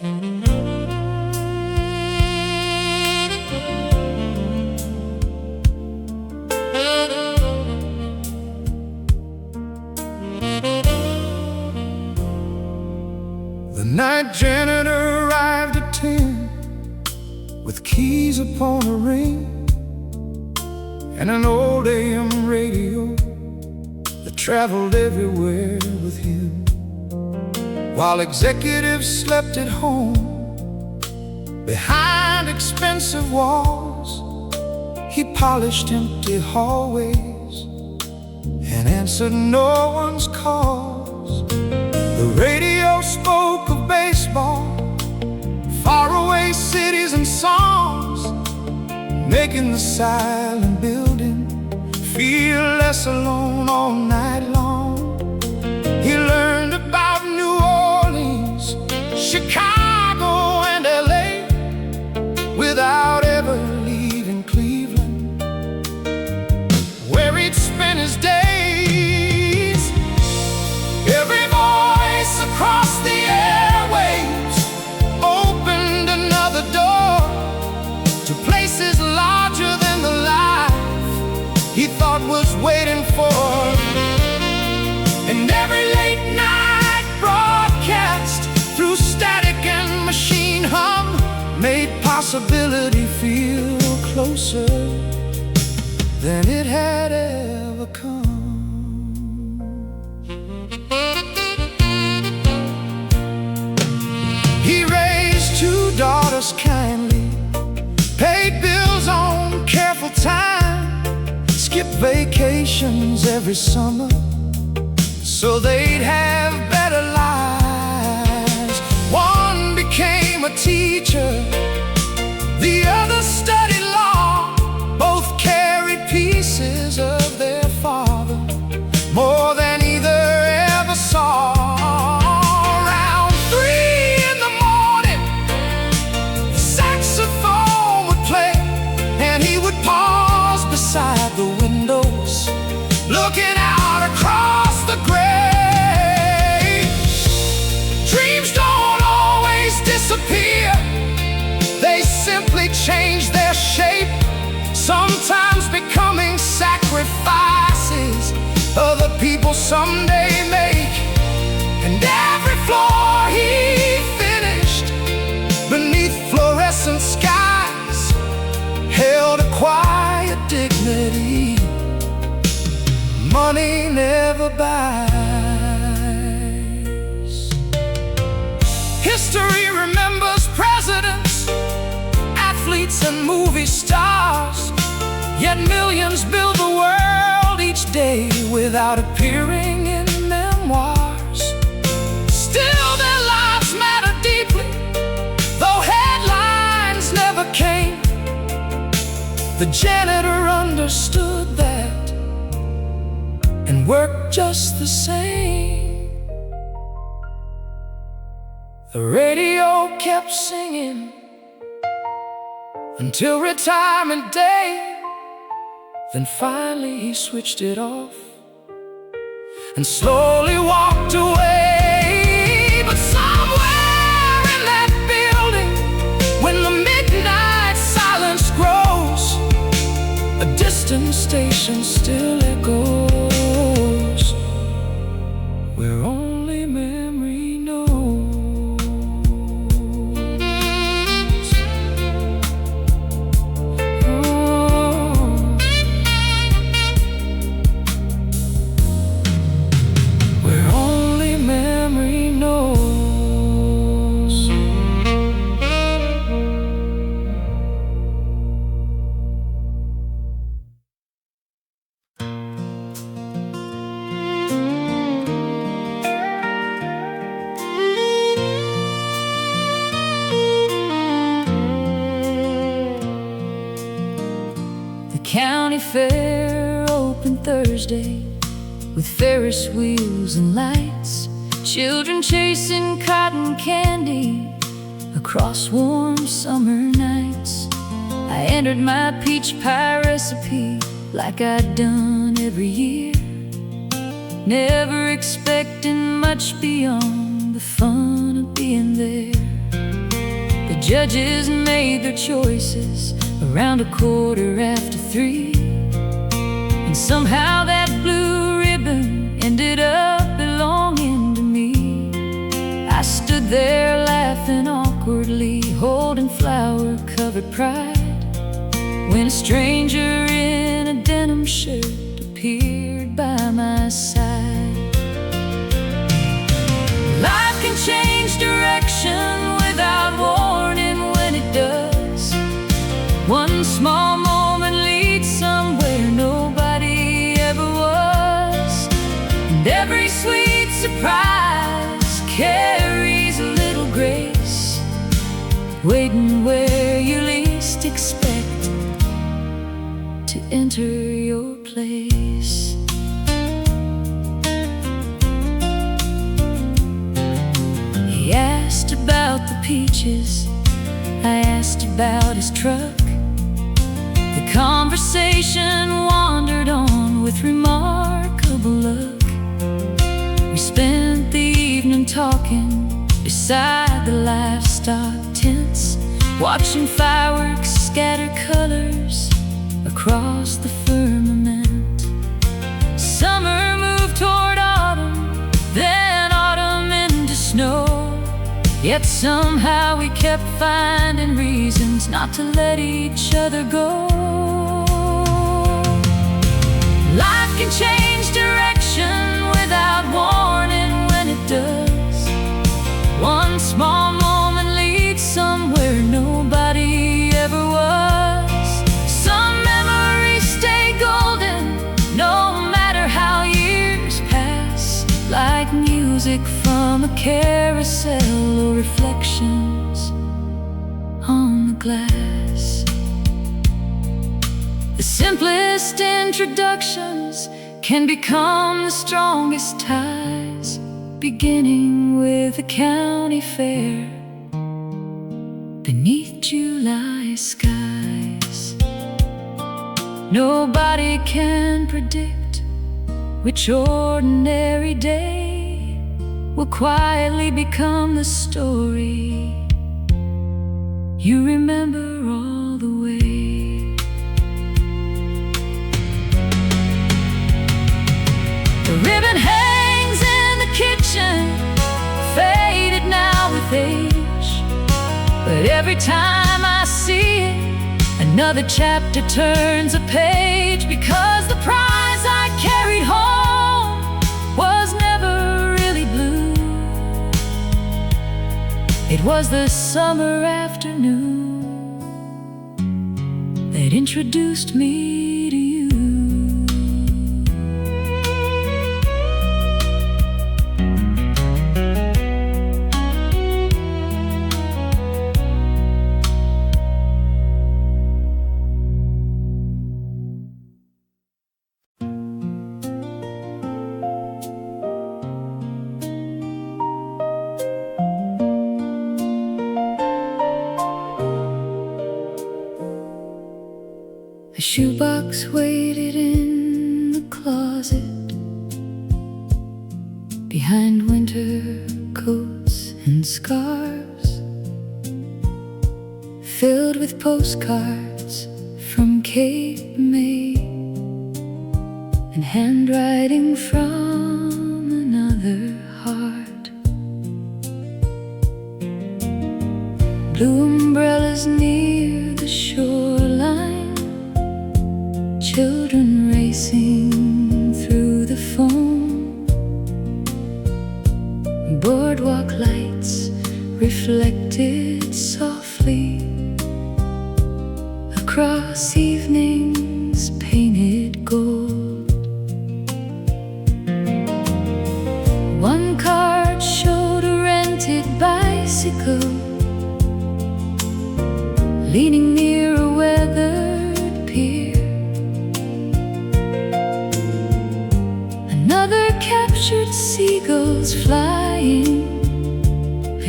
The night janitor arrived at 10 with keys upon a ring and an old AM radio that traveled everywhere with him. While executives slept at home behind expensive walls, he polished empty hallways and answered no one's calls. The radio spoke of baseball, faraway cities and songs, making the silent building feel less alone all night long. He learned about New Orleans, Chicago, and LA without ever leaving Cleveland, where he'd spend his days. Every voice across the airwaves opened another door to places larger than the life he thought was waiting for. And every late night broadcast through static and machine hum made possibility feel closer than it had ever come. He raised 2 daughters kindly, paid bills on careful time, skipped vacations every summer so they'd have better lives. One became a teacher, the other studied law. Both carried pieces of their father, more than either ever saw. Around 3 in the morning, the saxophone would play, and he would pause beside the windows, looking out across the gray. Dreams don't always disappear, they simply change their shape, sometimes becoming sacrifices other people someday make. And every floor he finished beneath fluorescent skies held a quiet dignity money never buys. History remembers presidents, athletes, and movie stars, yet millions build the world each day without appearing in memoirs. Still their lives matter deeply, though headlines never came. The janitor understood that and worked just the same. The radio kept singing until retirement day. Then finally he switched it off and slowly walked away. But somewhere in that building, when the midnight silence grows, a distant station still echoes, where only memory knows. Where only memory knows. The county fair opened Thursday with Ferris wheels and lights, children chasing cotton candy across warm summer nights. I entered my peach pie recipe like I'd done every year, never expecting much beyond the fun of being there. judges made their choices around 3:15, and somehow that blue ribbon ended up belonging to me. I stood there laughing awkwardly, holding flower-covered pride, when a stranger in a denim shirt appeared by my side. Life can change direction without warning when it does. One small moment leads somewhere nobody ever was, and every sweet surprise carries a little grace, waiting where you least expect to enter your place. He asked about the peaches, I asked about his truck. The conversation wandered on with remarkable luck. We spent the evening talking beside the livestock tents, watching fireworks scatter colors across the firmament. Summer moved toward autumn, then autumn into snow, yet somehow we kept finding reasons not to let each other go. Life can change direction without warning when it does. One small moment leads somewhere nobody ever was. Some memories stay golden, no matter how years pass, like music from a carousel or reflections on the glass. The simplest introductions can become the strongest ties, beginning with a county fair beneath July skies. Nobody can predict which ordinary day will quietly become the story you remember all the way. The ribbon hangs in the kitchen, faded now with age, but every time I see it, another chapter turns a page, because the prize I carried home was never really blue. It was the summer afternoon that introduced me to you. A shoebox waited in the closet, behind winter coats and scarves, filled with postcards from Cape May and handwriting from another heart. Blue umbrellas near the shoreline, children racing through the foam, boardwalk lights reflected softly across evenings painted gold. One card showed a rented bicycle leaning near a weathered pier. Another captured seagulls flying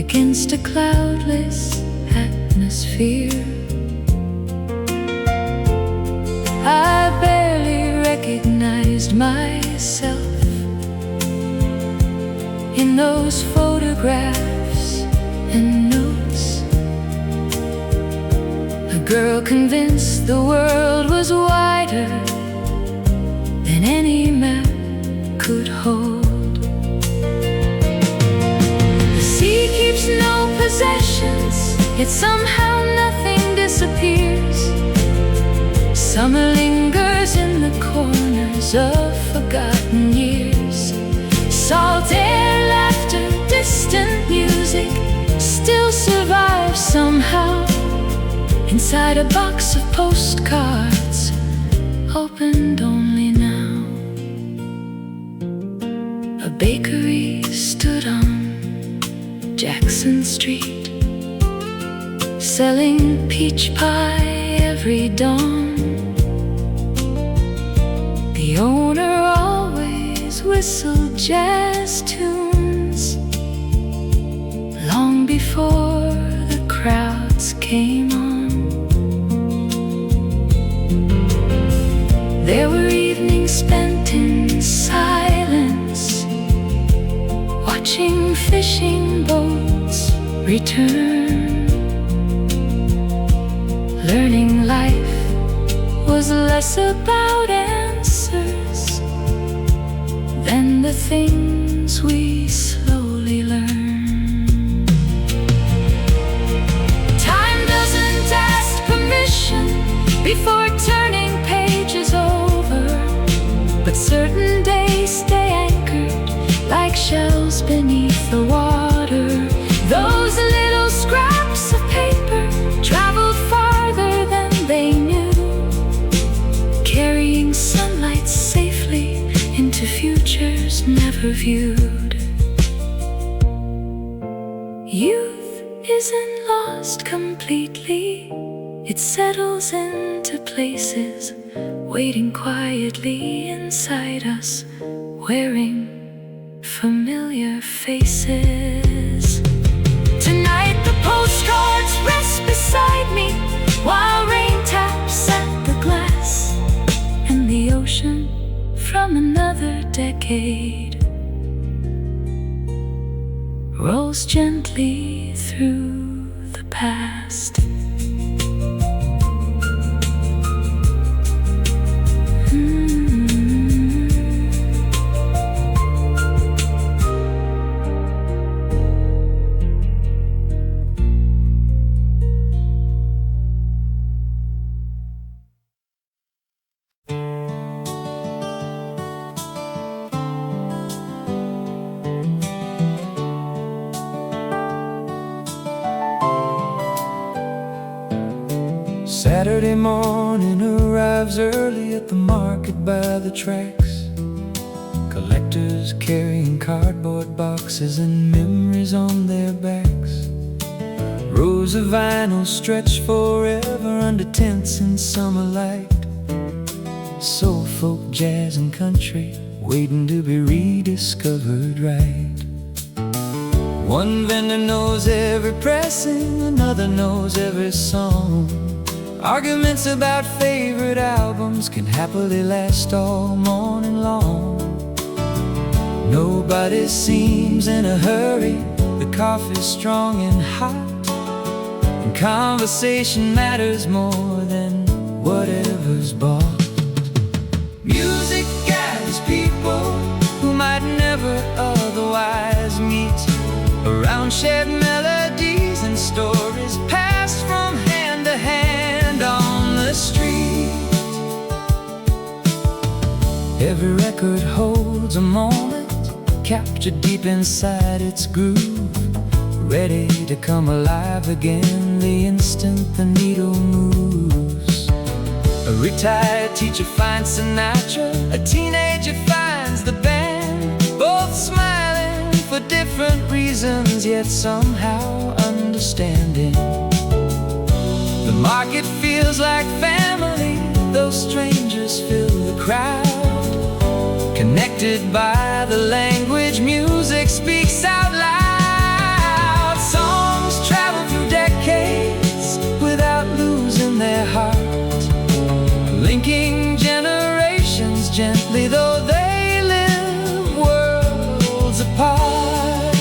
against a cloudless atmosphere. I barely recognized myself in those photographs and notes girl convinced the world was wider than any map could hold. The sea keeps no possessions, yet somehow nothing disappears. Summer lingers in the corners of forgotten years. Salt air, laughter, distant music still survive somehow inside a box of postcards, opened only now. A bakery stood on Jackson Street, selling peach pie every dawn. The owner always whistled jazz tunes long before the crowds came on. There were evenings spent in silence, watching fishing boats return, learning life was less about answers than the things we slowly learn. Time doesn't ask permission before turning pages over, but certain days stay anchored like shells beneath the water. Those little scraps of paper traveled farther than they knew, carrying sunlight safely into futures never viewed. Youth isn't lost completely, it settles into places, waiting quietly inside us, wearing familiar faces. Tonight the postcards rest beside me, while rain taps at the glass, and the ocean from another decade rolls gently through the past. Saturday morning arrives early at the market by the tracks. Collectors carrying cardboard boxes and memories on their backs. Rows of vinyl stretch forever under tents in summer light. Soul folk, jazz and country waiting to be rediscovered right. One vendor knows every pressing, another knows every song. Arguments about favorite albums can happily last all morning long. Nobody seems in a hurry, the coffee's strong and hot, and conversation matters more than whatever's bought. Music gathers people who might never otherwise meet, around shared melodies and stories passed from hand to hand on the street. Every record holds a moment captured deep inside its groove, ready to come alive again the instant the needle moves. A retired teacher finds Sinatra, a teenager finds the band, both smiling for different reasons, yet somehow understanding. The market feels like family, those strangers fill the crowd, connected by the language music speaks out loud. Songs travel through decades without losing their heart, linking generations gently, though they live worlds apart.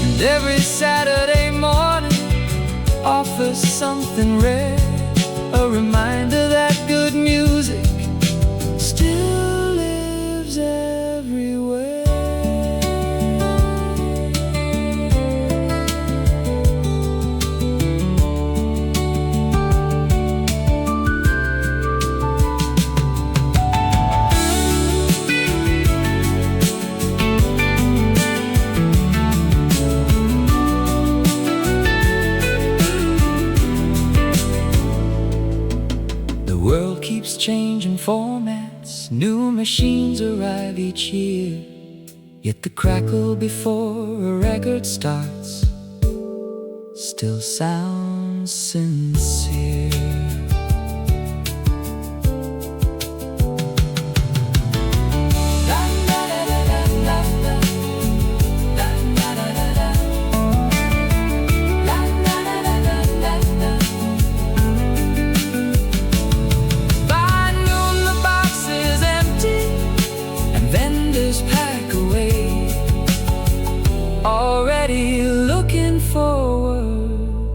And every Saturday morning, offers something rare, a reminder that good music still lives everywhere. The world keeps changing formats, new machines arrive each year, yet the crackle before a record starts still sounds sincere. Already looking forward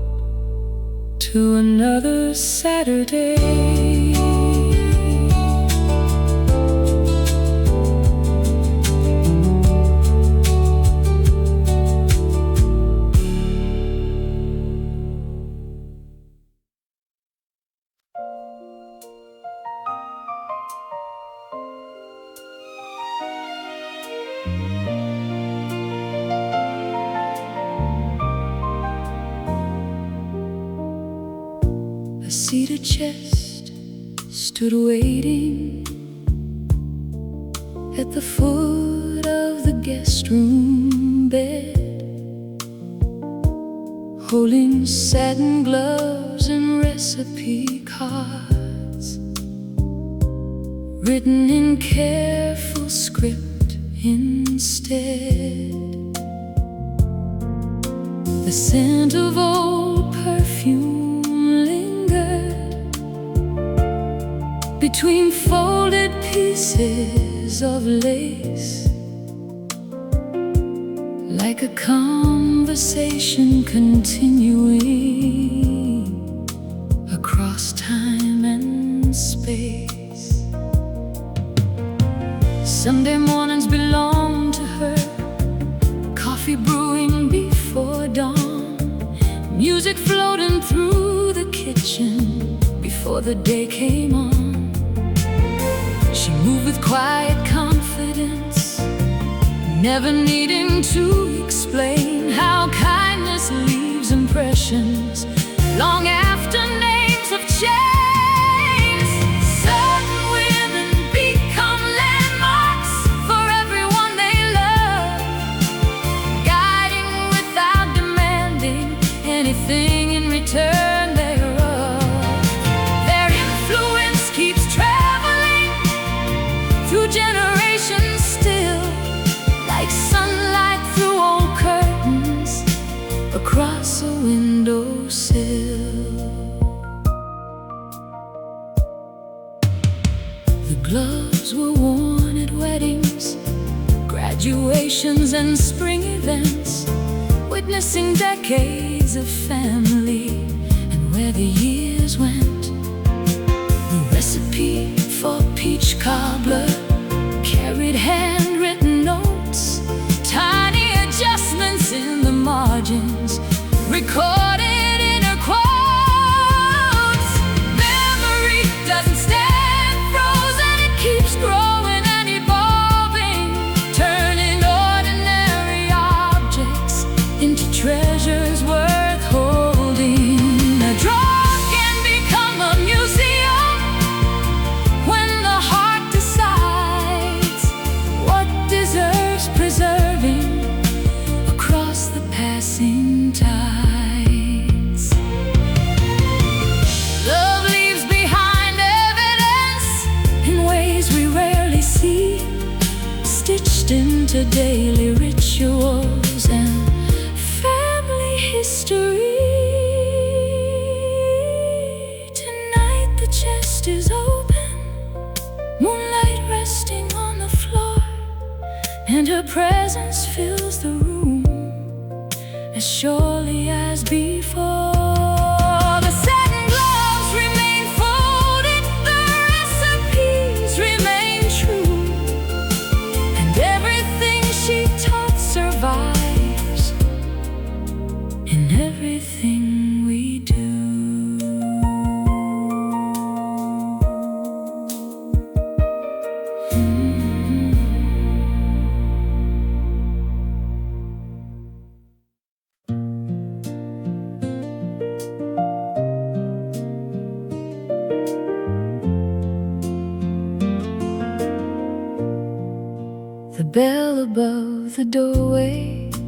to another Saturday. A cedar chest stood waiting at the foot of the guest room bed, holding satin gloves and recipe cards written in careful script instead. The scent of old perfume between folded pieces of lace, like a conversation continuing across time and space. Sunday mornings belong to her, coffee brewing before dawn, music floating through the kitchen before the day came on. She moved with quiet confidence, never needing to explain how kindness leaves impressions long after names have changed. Certain women become landmarks for everyone they love, guiding without demanding anything in return thereof. Their influence keeps traveling through generations still, like sunlight through old curtains across a windowsill. The gloves were worn at weddings, graduations and spring events, witnessing decades of family and where the years went. The recipe for peach cobbler carried handwritten notes, tiny adjustments in the margins, recorded in her quotes. Memory doesn't stand frozen, it keeps growing and evolving, turning ordinary objects into treasures worth holding. A drawer can become a museum when the heart decides what deserves preserving across the passing tides. Love leaves behind evidence in ways we rarely see, stitched into daily rituals and family history. Tonight the chest is open, moonlight resting on the floor, and her presence fills the room as surely as before.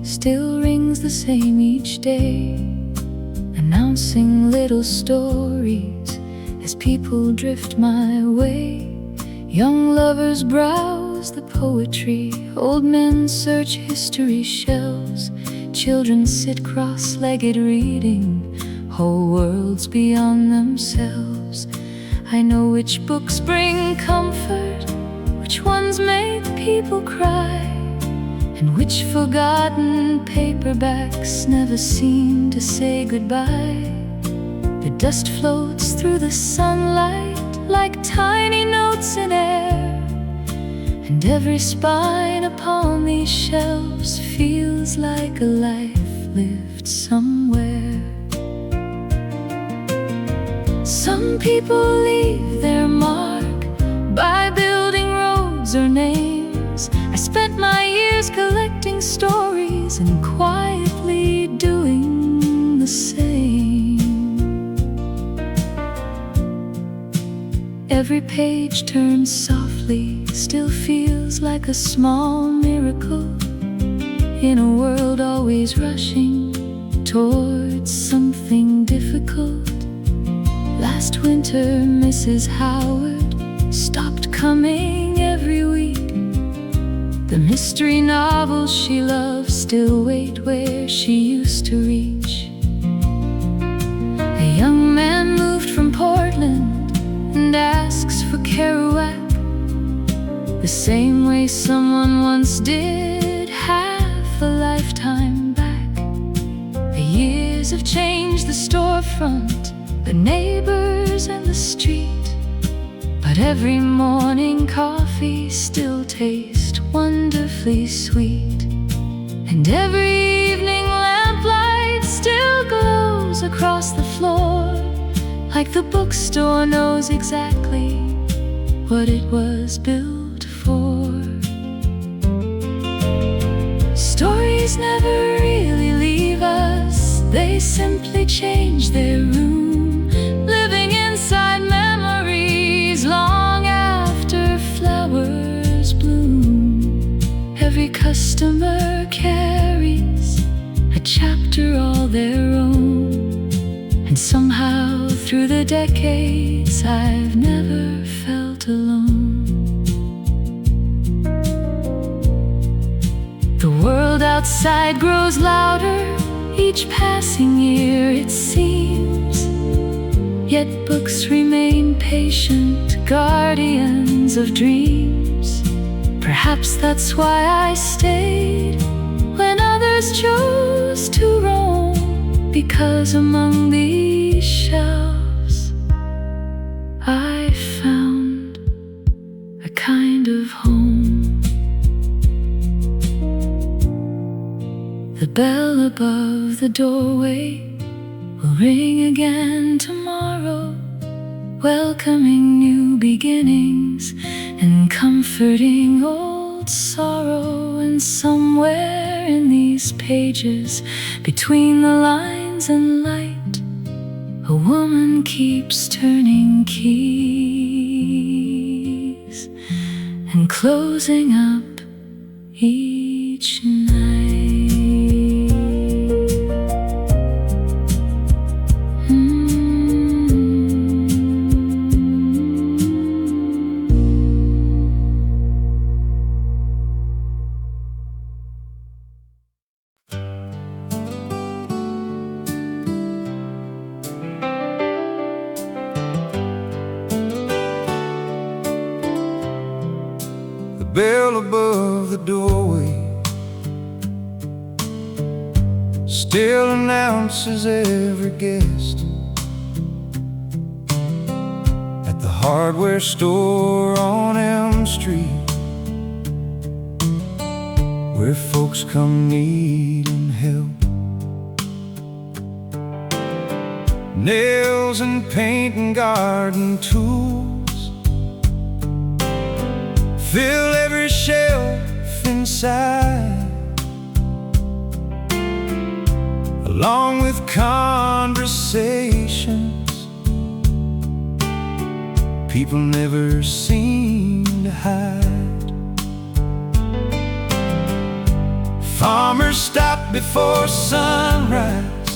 still rings the same each day, announcing little stories as people drift my way. Young lovers browse the poetry, old men search history shelves, children sit cross-legged reading whole worlds beyond themselves. I know which books bring comfort, which ones make people cry, and which forgotten paperbacks never seem to say goodbye. The dust floats through the sunlight like tiny notes in air, and every spine upon these shelves feels like a life lived somewhere. Some people leave their mark by building roads or names. I spent my years collecting stories and quietly doing the same. Every page turns softly, still feels like a small miracle in a world always rushing towards something difficult. Last winter, Mrs. Howard stopped coming every week. The mystery novels she loved still wait where she used to reach. A young man moved from Portland and asks for Kerouac, the same way someone once did half a lifetime back. The years have changed the storefront, the neighbors and the street, but every morning coffee still tastes wonderfully sweet, and every evening lamplight still glows across the floor, like the bookstore knows exactly what it was built for. Stories never really leave us, they simply change their room, living inside memories long after flowers bloom. Every customer carries a chapter all their own, and somehow through the decades I've never felt alone. The world outside grows louder each passing year, it seems, yet books remain patient guardians of dreams. Perhaps that's why I stayed when others chose to roam, because among these shelves I found a kind of home. The bell above the doorway will ring again tomorrow, welcoming new beginnings and comforting old sorrow. And somewhere in these pages, between the lines and light, a woman keeps turning keys and closing up each night. Bell above the doorway still announces every guest at the hardware store on Elm Street, where folks come needing help. Nails and paint and garden tools fill every shelf inside, along with conversations people never seem to hide. Farmers stop before sunrise,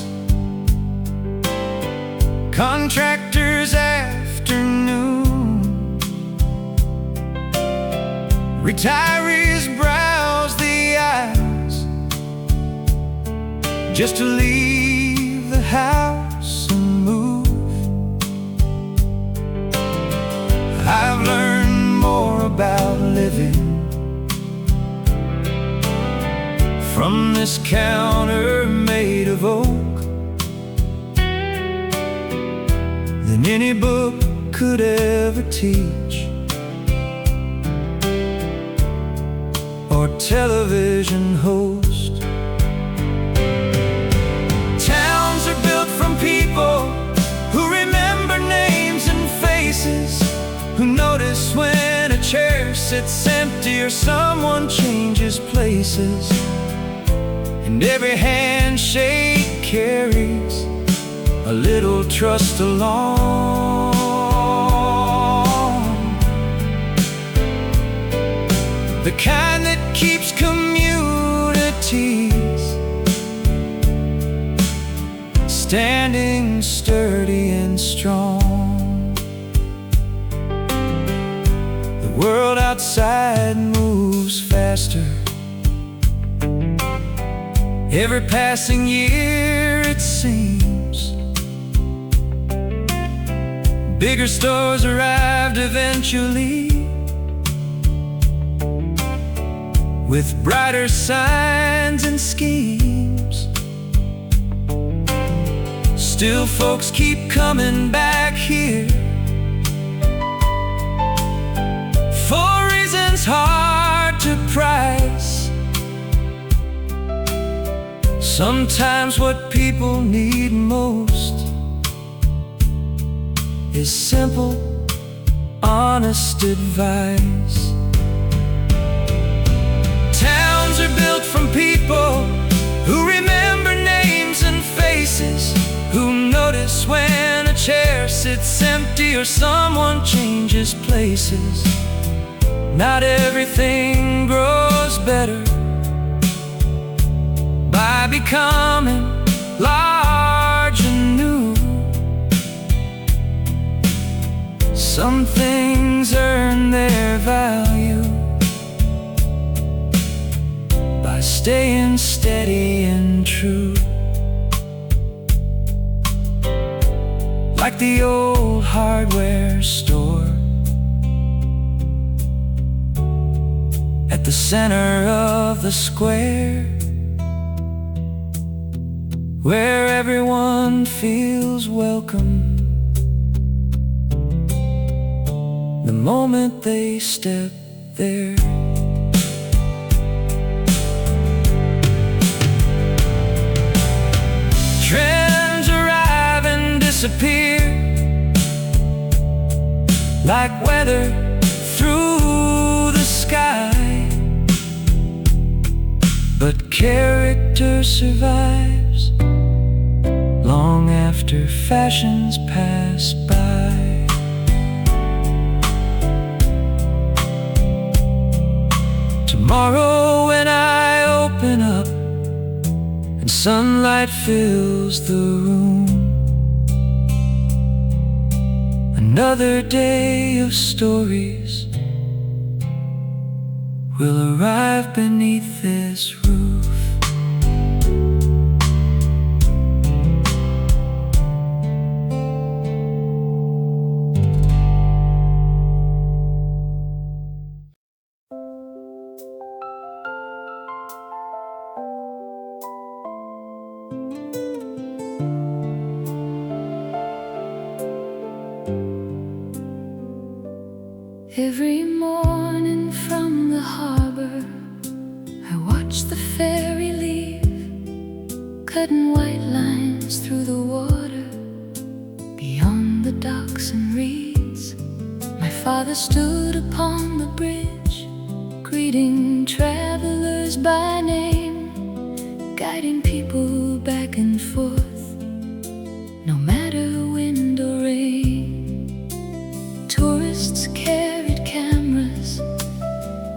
contractors afternoon, retirees browse the aisles just to leave the house and move. I've learned more about living from this counter made of oak than any book could ever teach, or television host. Towns are built from people who remember names and faces, who notice when a chair sits empty or someone changes places. And every handshake carries a little trust along, the kind that keeps communities standing sturdy and strong. The world outside moves faster. Every passing year it seems bigger stores arrived eventually, with brighter signs and schemes. Still folks keep coming back here for reasons hard to price. Sometimes what people need most is simple, honest advice. Towns are built from people who remember names and faces, who notice when a chair sits empty or someone changes places. Not everything grows better by becoming large and new. Some things earn their value by staying steady and true, like the old hardware store at the center of the square, where everyone feels welcome the moment they step there. Trends arrive and disappear like weather through the sky, but character survives long after fashions pass by. Tomorrow when I open up and sunlight fills the room, another day of stories will arrive beneath this roof. Every morning from the harbor, I watch the ferry leave, cutting white lines through the water. Beyond the docks and reeds, my father stood upon the bridge, greeting travelers by name, guiding people back and forth, no matter wind or rain. Tourists carried cameras,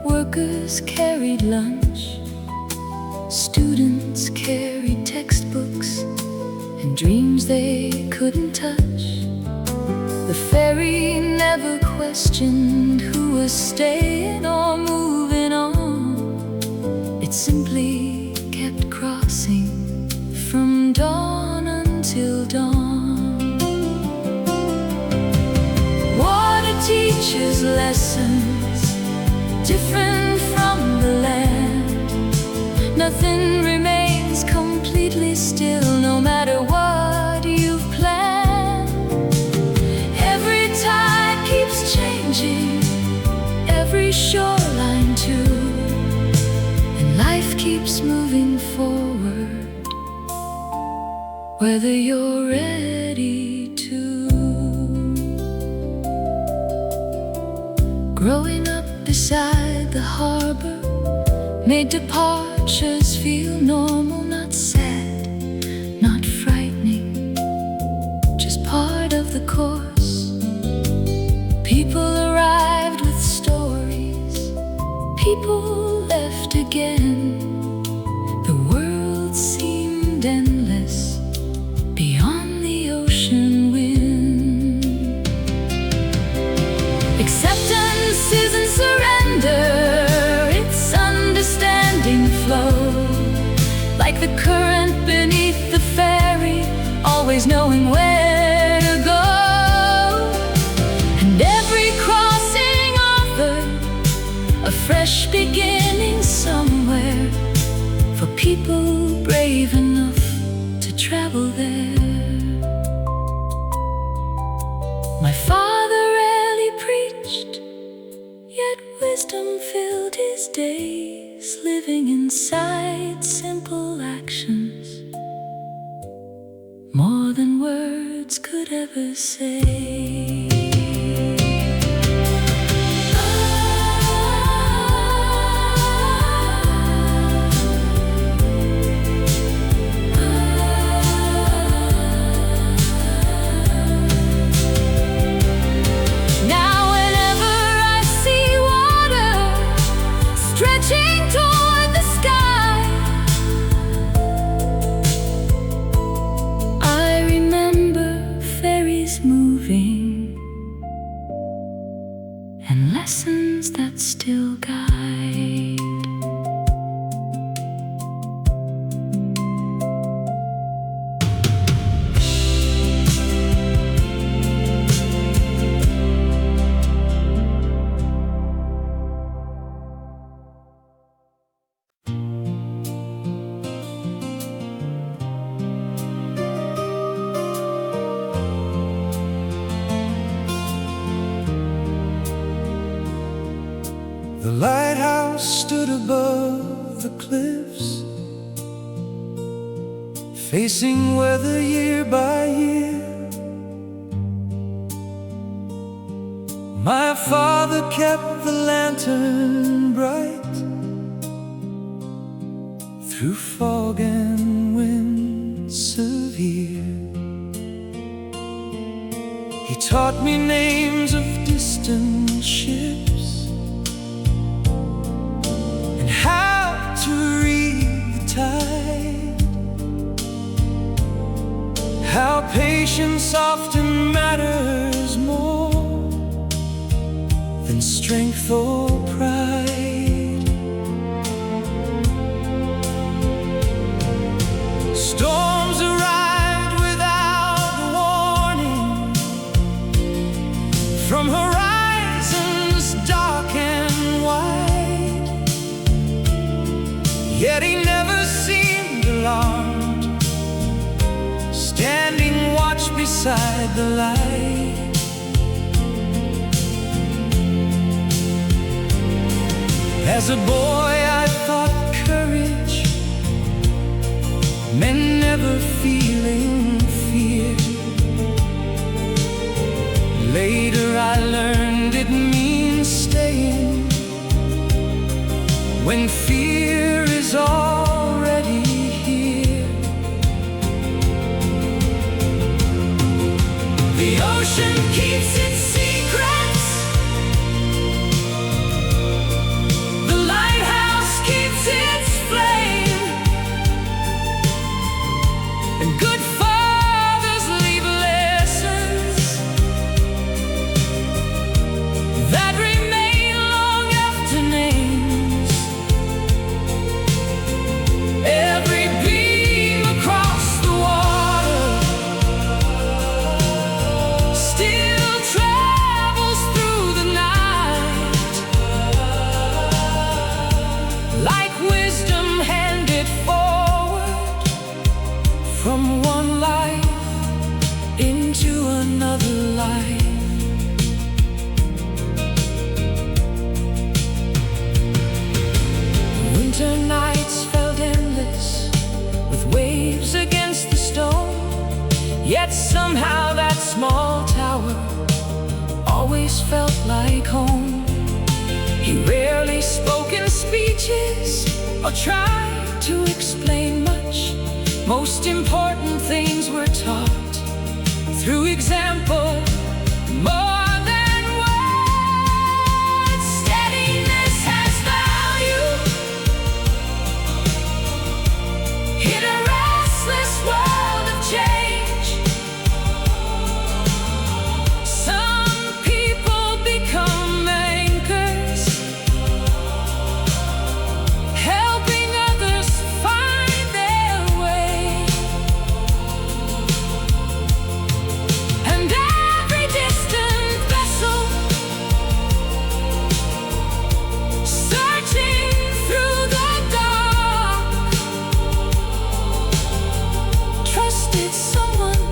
workers carried lunch, once carried textbooks and dreams they couldn't touch. The ferry never questioned who was staying or moving on. It simply kept crossing from dawn until dawn. Water teaches lessons different from the land. Nothing remains completely still, no matter what you've planned. Every tide keeps changing, every shoreline too, and life keeps moving forward, whether you're ready to. Growing up beside the harbor made departures feel normal, not sad, not frightening, just part of the course. People arrived with stories, people left again. The world seemed endless beyond the ocean wind. Acceptance isn't surrender, it's understanding flow. Like the current beneath the ferry, always knowing where to go. And every crossing offered a fresh beginning somewhere, for people brave enough to travel there. My father rarely preached, yet wisdom filled his days, living inside simple actions, more than words could ever say. And lessons that still guide. The lighthouse stood above the cliffs, facing weather year by year. My father kept the lantern bright through fog and wind severe. He taught me names of distant ships and how to read the tide, how patience often matters more than strength or pride. Storms arrived without warning from horizons dark and wide, yet he never seemed alarmed, standing watch beside the light. As a boy I thought courage meant never feeling fear. Later I learned it means staying when fear is already here. The ocean keeps its secrets, the lighthouse keeps its flame, Yet somehow that small tower always felt like home. He rarely spoke in speeches or tried to explain much. Most important things were taught through example, more than words. Steadiness has value in a restless world of change. Some people become anchors, helping others find their way. And every distant vessel searching through the dark trusted someone,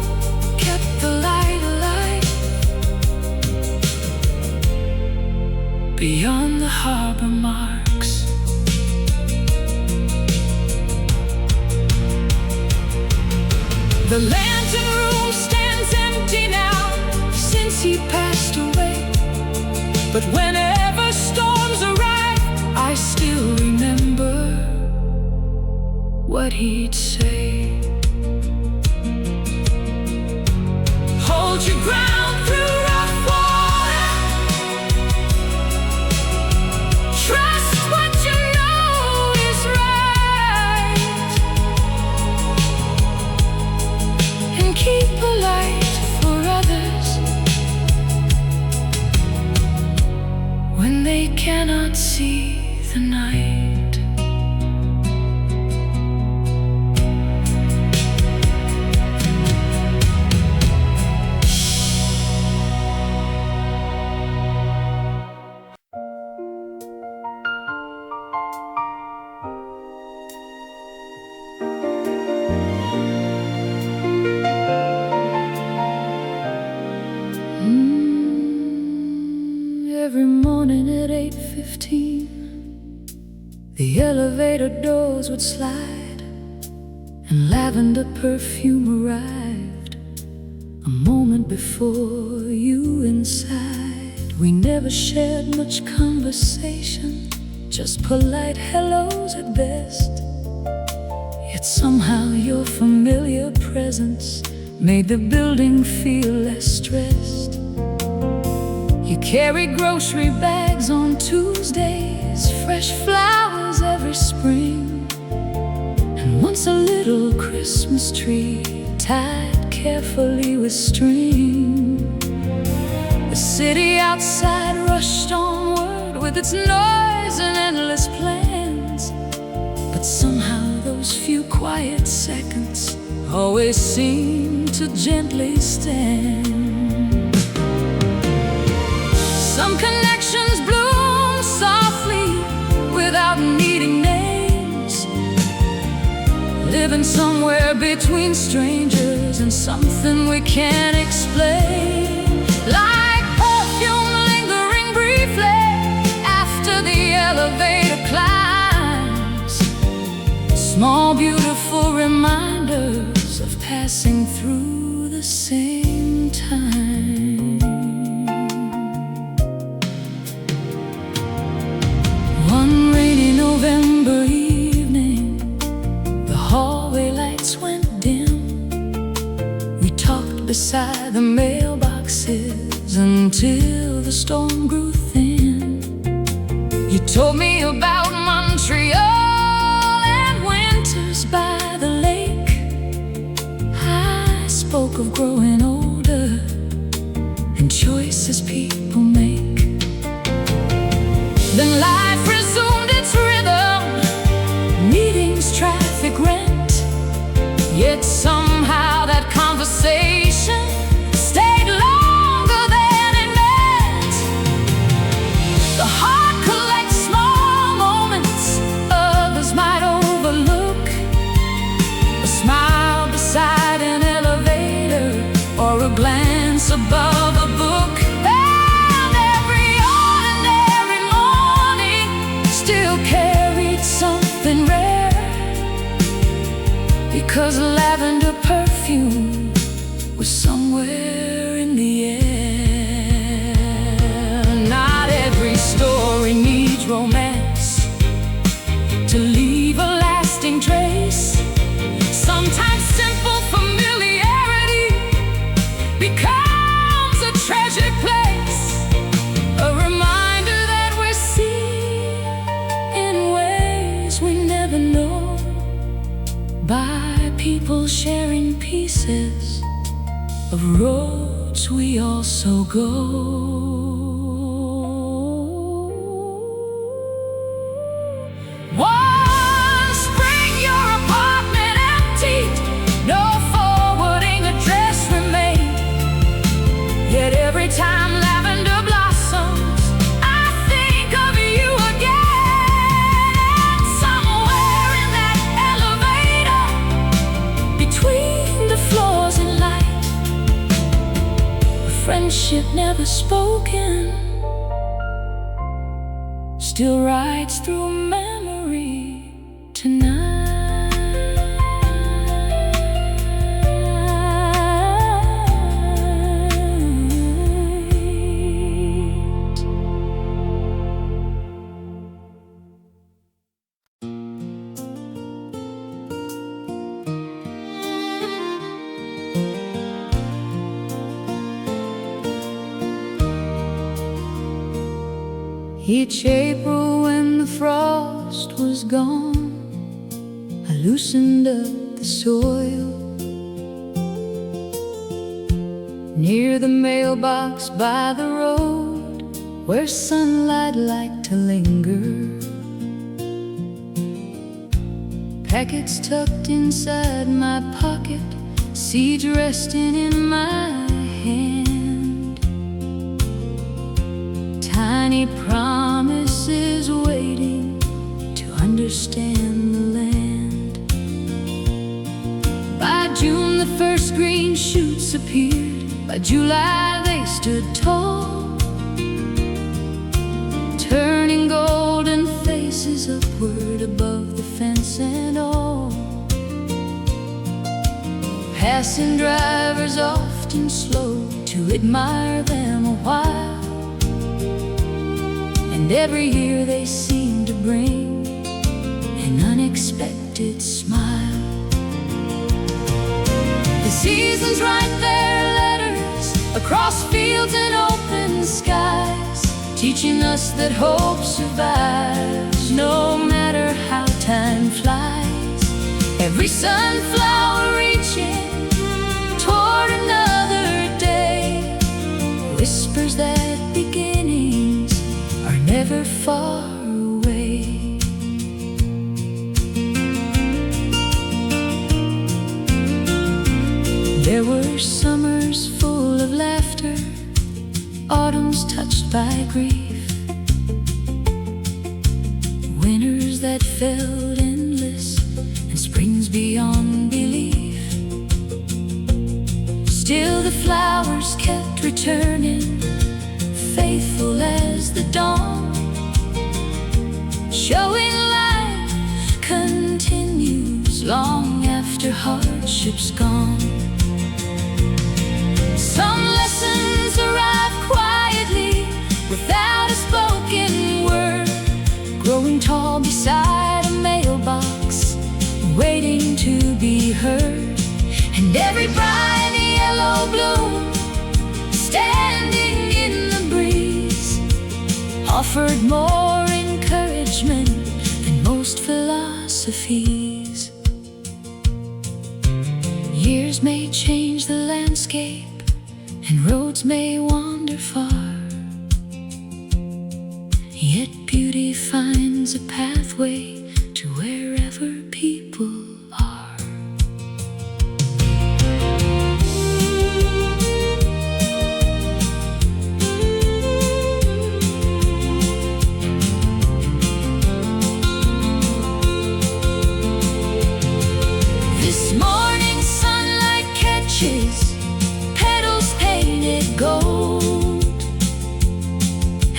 kept the light alive. Beyond the harbor marks, the lantern room stands empty now since he passed away. But whenever storms arrive, I still remember what he'd say. Hold your ground through rough water. Trust what you know is right, and keep a light for others when they cannot see the night. Every morning at 8:15, the elevator doors would slide, and lavender perfume arrived a moment before you inside. We never shared much conversation, just polite hellos at best. Yet somehow your familiar presence made the building feel less stressed. You carry grocery bags on Tuesdays, fresh flowers every spring, and once a little Christmas tree tied carefully with string. The city outside rushed onward with its noise and endless plans, but somehow those few quiet seconds always seem to gently stand. Some connections bloom softly without needing names, living somewhere between strangers and something we can't explain. Like perfume lingering briefly after the elevator climbs, small beautiful reminders of passing through the same time. One rainy November evening, the hallway lights went dim. We talked beside the mailboxes until the storm grew thin. You told me about Montreal and winters by the lake. I spoke of growing older and choices people make. Then life resumed its rhythm, meetings, traffic, rent. Yet somehow that conversation stayed longer than it meant. The heart collects small moments others might overlook, a smile beside an elevator or a glance above a book. And every ordinary morning still carried something rare, because lavender perfume was somewhere in the air. Not every story needs romance to leave a lasting trace. Sometimes simple familiarity becomes a treasured place, a reminder that we're seen in ways we never know, by people sharing pieces of roads we also go. One spring, your apartment emptied, no forwarding address remained. Yet every time lavender blossoms, I think of you again. Somewhere in that elevator, between the floors and light, a friendship never spoken still rides through memory tonight. Each April when the frost was gone, I loosened up the soil near the mailbox by the road, where sunlight liked to linger. Packets tucked inside my pocket, seeds resting in my hand. Tiny promises waiting to understand the land. By June the first green shoots appeared, by July they stood tall, turning golden faces upward above the fence and all. Passing drivers often slow to admire them a while, and every year they seem to bring an unexpected smile. The seasons write their letters across fields and open skies, teaching us that hope survives no matter how time flies. Every sunflower reaching toward another day whispers that beginnings are never far away. There were summers full of laughter, autumns touched by grief, winters that felt endless, and springs beyond belief. Still the flowers kept returning, faithful as the dawn, showing life continues long after hardship's gone. Some lessons arrive quietly without a spoken word, growing tall beside a mailbox, waiting to be heard. And every bright yellow bloom standing in the breeze offered more encouragement than most philosophies. Years may change the landscape and roads may wander far, yet beauty finds a pathway to wherever people are. This morning sunlight catches petals painted gold,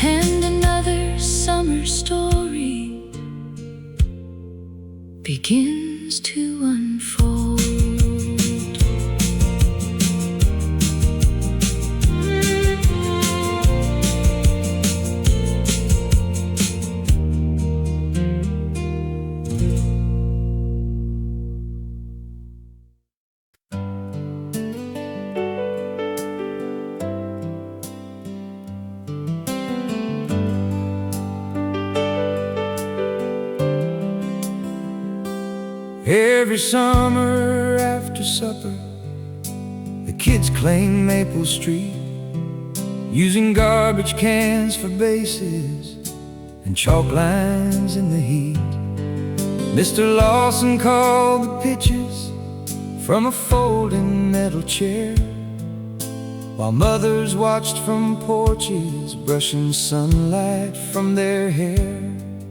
and another summer story begins to unfold. Every summer after supper, the kids claim Maple Street, using garbage cans for bases and chalk lines in the heat. Mr. Lawson called the pitches from a folding metal chair, while mothers watched from porches, brushing sunlight from their hair.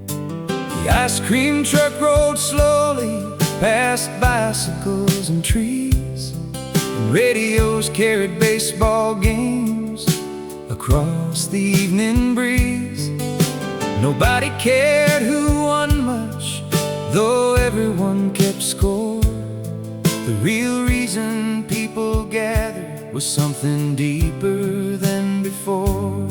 The ice cream truck rolled slowly past bicycles and trees, and radios carried baseball games across the evening breeze. Nobody cared who won much, though everyone kept score. The real reason people gathered was something deeper than before.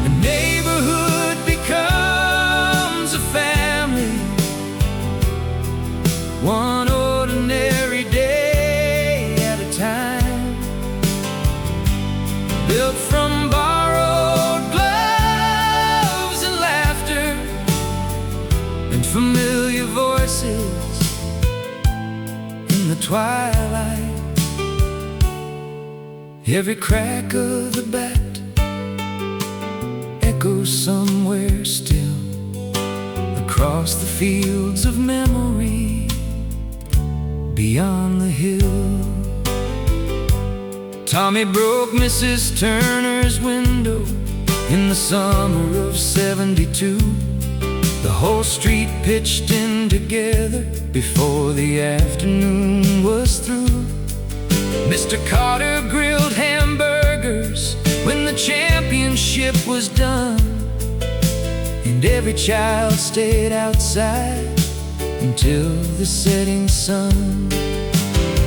A neighborhood becomes a family, one ordinary day at a time, built from borrowed gloves and laughter and familiar voices in the twilight. Every crack of the bat echoes somewhere still across the fields of memory beyond the hill. Tommy broke Mrs. Turner's window in the summer of '72. The whole street pitched in together before the afternoon was through. Mr. Carter grilled hamburgers when the championship was done, and every child stayed outside until the setting sun.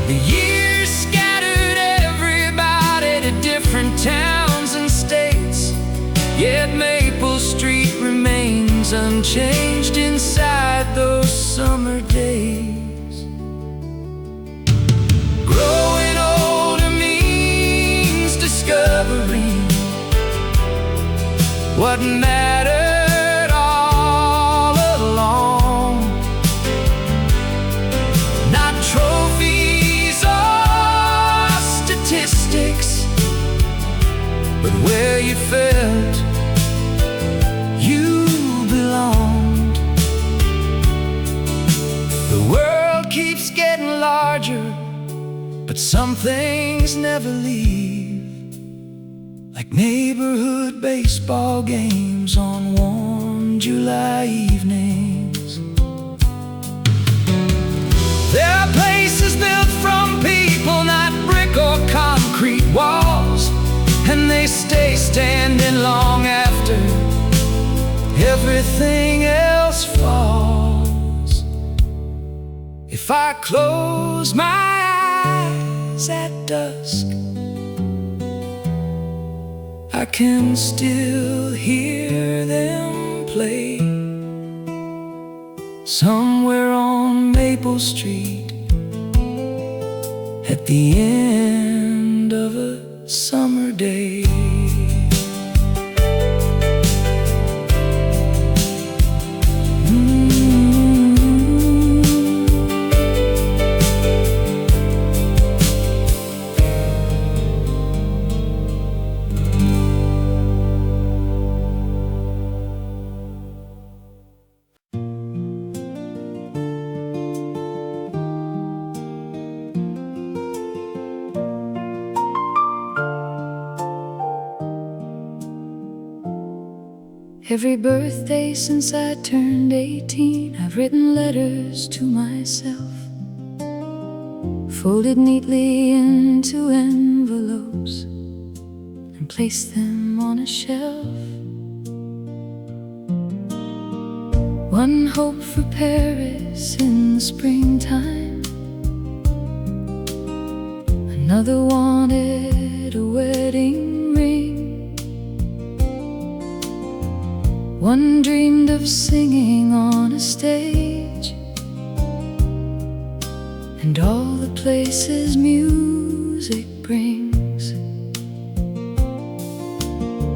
The years scattered everybody to different towns and states, yet Maple Street remains unchanged inside those summer days. Growing older means discovering what mattered all along. Not trophies or statistics, but where you felt you belonged. The world keeps getting larger, but some things never leave, like neighborhood baseball games on warm July evenings. There are places built from people, not brick or concrete walls, and they stay standing long after everything else falls. If I close my eyes at dusk, I can still hear them play somewhere on Maple Street at the end of a summer day. Every birthday since I turned 18, I've written letters to myself, folded neatly into envelopes and placed them on a shelf. One hope for Paris in the springtime, another wanted a wedding ring. One dreamed of singing on a stage, and all the places music brings.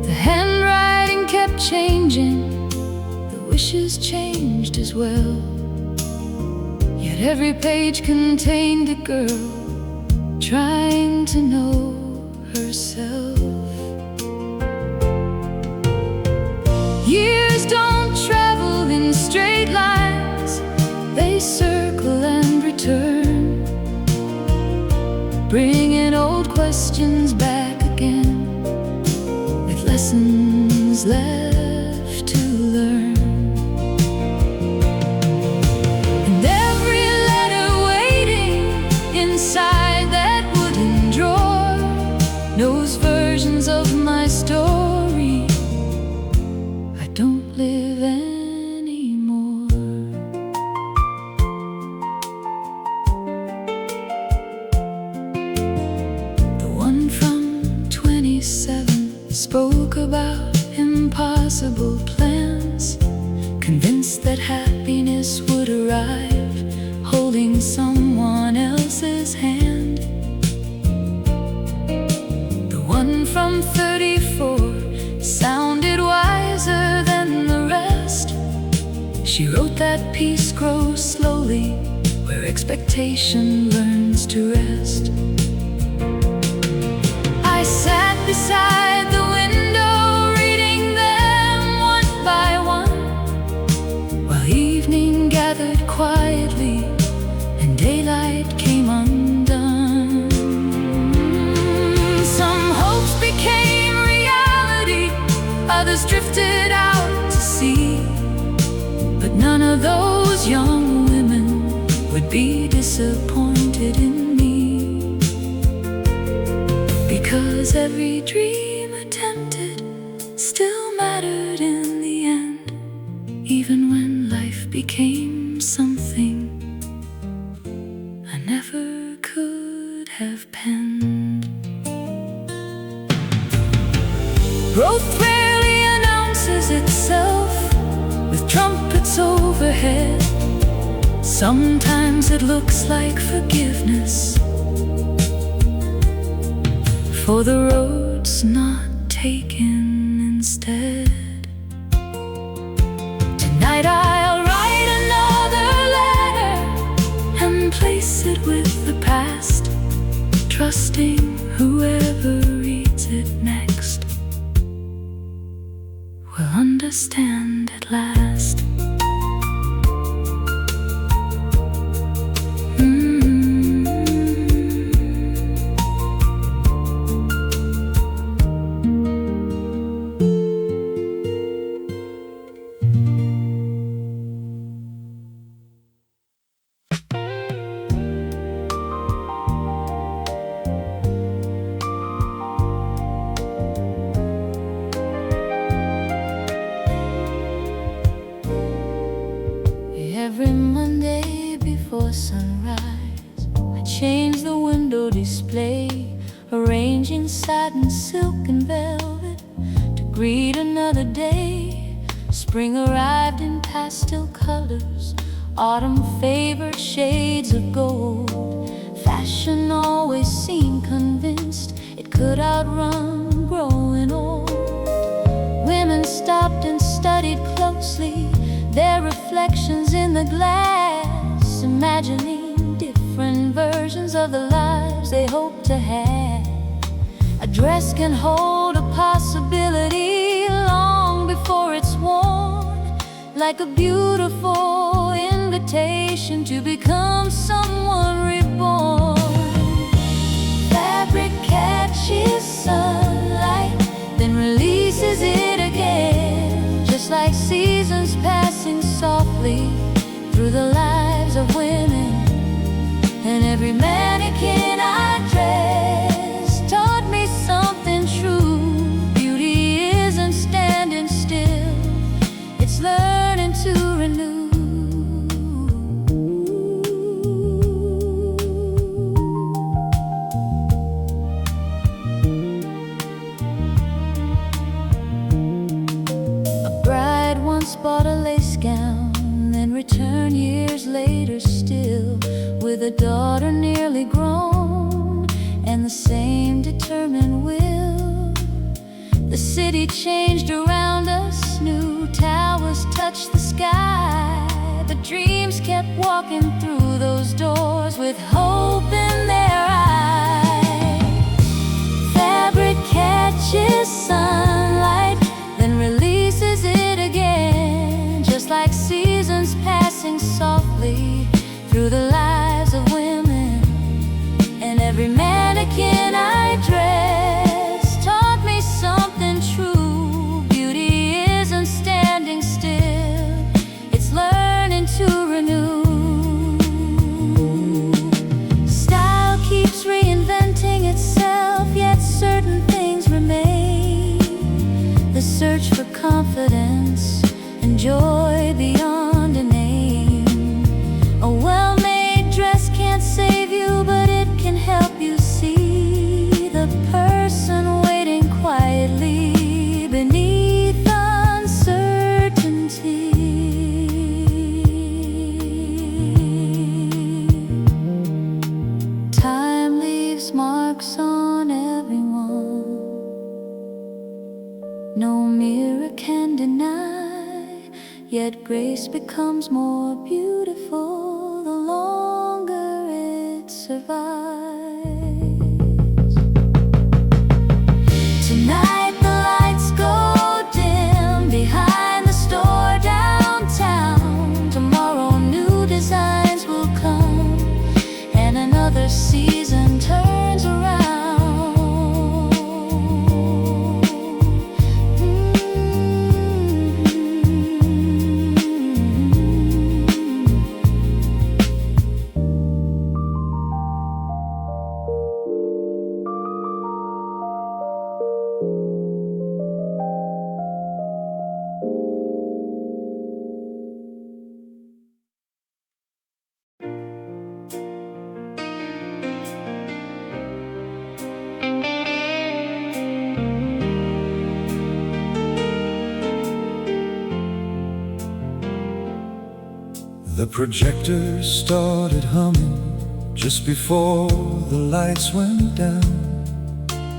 The handwriting kept changing, the wishes changed as well. every page contained a girl trying to know herself. Years don't travel in straight lines, they circle and return, bringing old questions back again, with lessons left to learn. And every letter waiting inside that wooden drawer knows versions of my story I don't live anymore. The one from 27 spoke about impossible plans, convinced that happiness would arrive holding someone else's hand. The one from 34 sounded wiser than the rest. She wrote that peace grows slowly where expectation learns to rest. I sat beside the window reading them one by one, while evening gathered quietly and daylight came undone. Some hopes became reality, others drifted out to sea, but none of those young women would be disappointed in me, because every dream attempted still mattered in the end, even when life became something I never could have penned. Growth rarely announces itself with trumpets overhead. Sometimes it looks like forgiveness for the roads not taken instead. Tonight I'll write another letter and place it with the past, trusting whoever reads it next will understand at last. Every Monday before sunrise, I change the window display, arranging satin, silk and velvet to greet another day. Spring arrived in pastel colors, autumn favored shades of gold. Fashion always seemed convinced it could outrun growing old. Women stopped and studied closely their reflections in the glass, imagining different versions of the lives they hope to have. A dress can hold a possibility long before it's worn, like a beautiful invitation to become someone reborn. Fabric catches sunlight, then releases it again, just like seasons passing softly through the lives of women. And every mannequin I dress taught me something true. Beauty isn't standing still, it's learning to renew. Bought a lace gown, then returned years later still, with a daughter nearly grown and the same determined will. The city changed around us, new towers touched the sky, but dreams kept walking through those doors with hope in their eyes. Fabric catches sunlight, then releases it again, just like seasons passing softly through the lives of women. And every mannequin I dress taught me something true. Beauty isn't standing still, it's learning to renew. Style keeps reinventing itself, yet certain things remain. The search for confidence and joy beyond a name. A well-made dress can't save you, but it can help you see the person waiting quietly beneath uncertainty. Time leaves marks on everyone, no mirror can deny, yet grace becomes more beautiful the longer it survives. Tonight the lights go dim behind the store downtown. Tomorrow new designs will come, and another season turns around. The projector started humming just before the lights went down,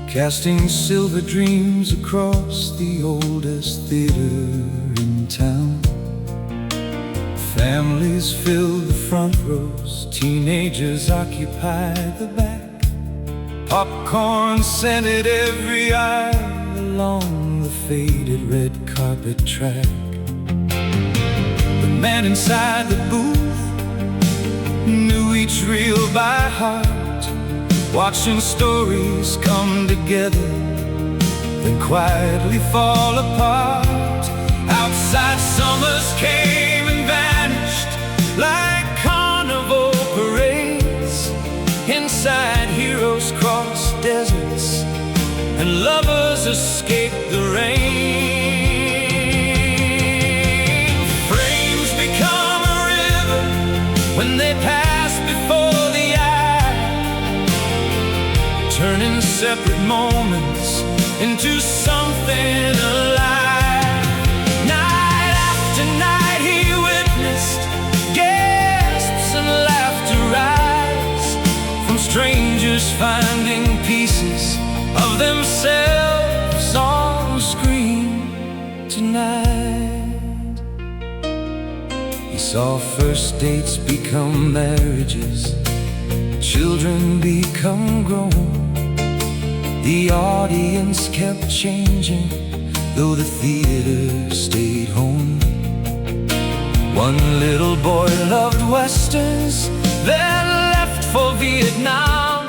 casting silver dreams across the oldest theater in town. Families filled the front rows, teenagers occupied the back. Popcorn scented every aisle along the faded red carpet track. The man inside the booth knew each reel by heart, watching stories come together, then quietly fall apart. Outside summers came and vanished like carnival parades. Inside heroes crossed deserts and lovers escaped the rain. When they pass before the eye, turning separate moments into something alive. Night after night he witnessed gasps and laughter rise from strangers finding pieces of themselves on screen tonight. He saw first dates become marriages, children become grown. The audience kept changing, though the theater stayed home. One little boy loved westerns, then left for Vietnam.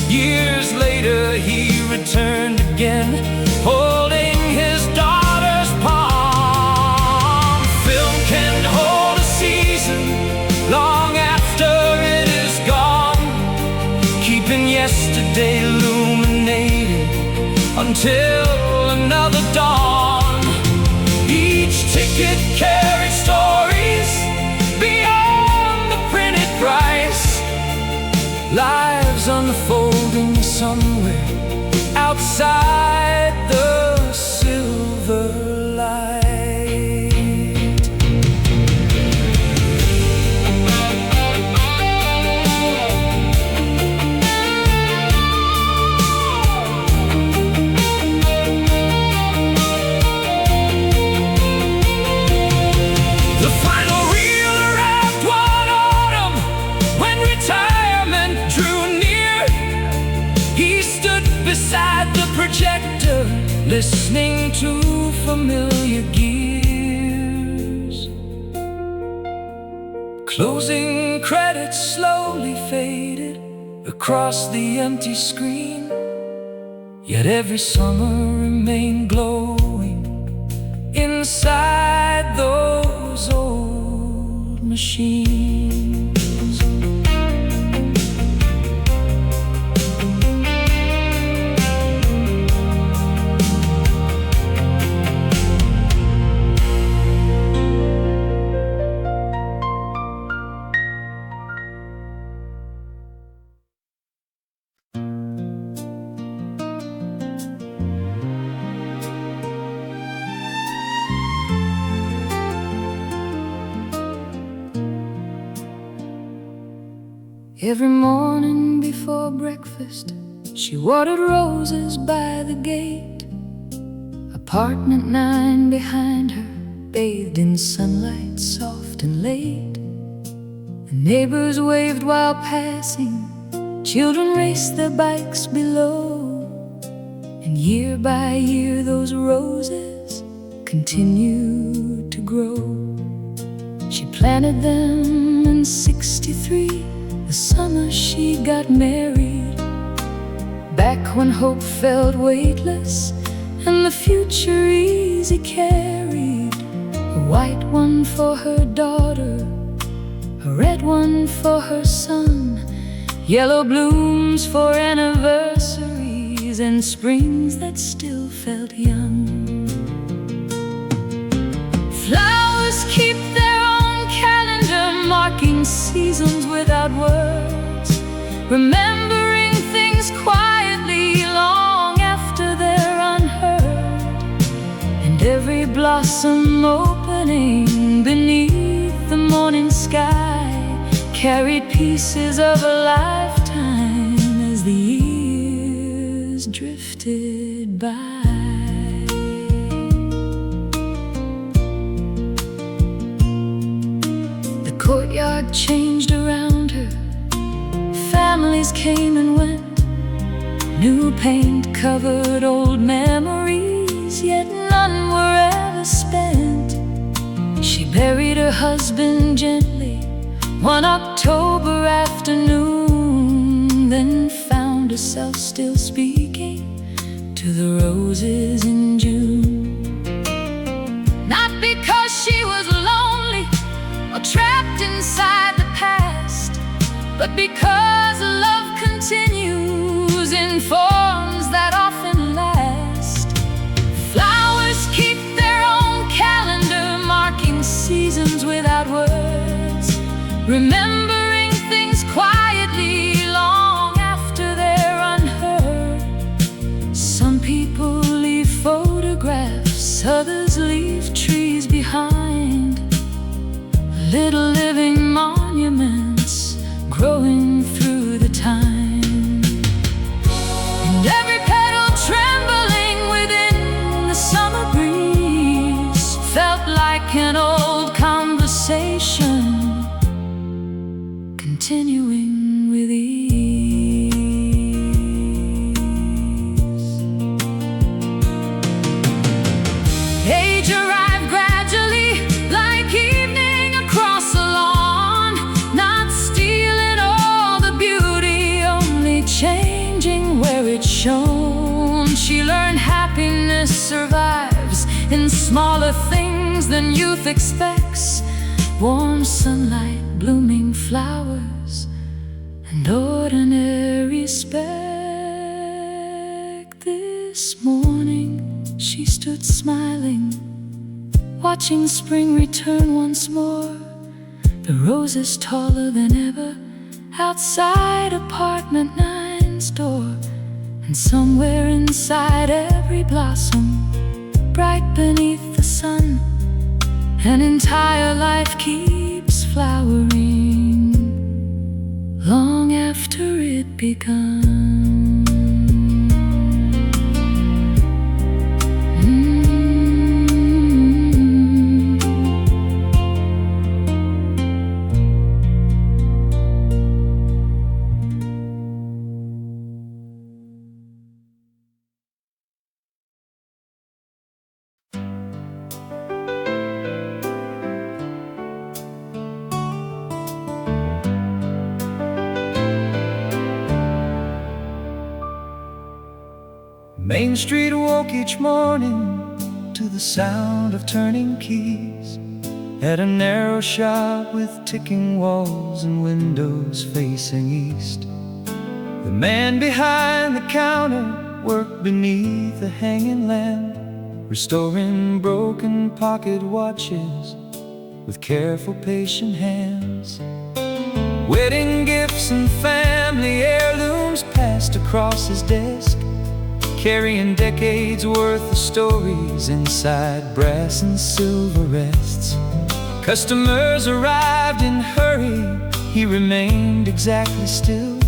Years later he returned again, holding his daughter's palm. Film can hold a season long after it is gone, keeping yesterday illuminated until another dawn. Each ticket carried stories beyond the printed price, lives unfolding somewhere outside the silver light. The final reel arrived listening to familiar gears. Closing credits slowly faded across the empty screen, yet every summer remained glowing inside those old machines. Every morning before breakfast, she watered roses by the gate. Apartment 9 behind her, bathed in sunlight soft and late. The neighbors waved while passing, children raced their bikes below. And year by year those roses continued to grow. She planted them in '63, the summer she got married. Back when hope felt weightless and the future easy carried. A white one for her daughter, a red one for her son, yellow blooms for anniversaries, and springs that still felt young. Flowers keep their own calendar, marking seasons without words, remembering things quietly long after they're unheard. And every blossom opening beneath the morning sky carried pieces of a lifetime as the years drifted by. The courtyard changed around her, families came and went. New paint covered old memories, yet none were ever spent. She buried her husband gently one October afternoon, then found herself still speaking to the roses in June. Not because she was lonely or trapped inside the past, but because love continues in forms that often last. Flowers keep their own calendar, marking seasons without words, remembering things quietly long after they're unheard. Some people leave photographs, others leave trees behind, little living monuments growing through the time. And every petal trembling within the summer breeze felt like an old conversation, continuing with ease. Age arrived gradually, like evening across the lawn, not stealing all the beauty, only changing where it shone. She learned happiness survives in smaller things than youth expects: warm sunlight, blooming flowers, and ordinary respect. This morning she stood smiling, watching spring return once more. The roses taller than ever outside apartment 9's door. And somewhere inside every blossom, bright beneath the sun, an entire life keeps flowering long after it begun. Main Street woke each morning to the sound of turning keys at a narrow shop with ticking walls and windows facing east. The man behind the counter worked beneath a hanging lamp, restoring broken pocket watches with careful, patient hands. Wedding gifts and family heirlooms passed across his desk, carrying decades worth of stories inside brass and silver rests. Customers arrived in hurry, he remained exactly still,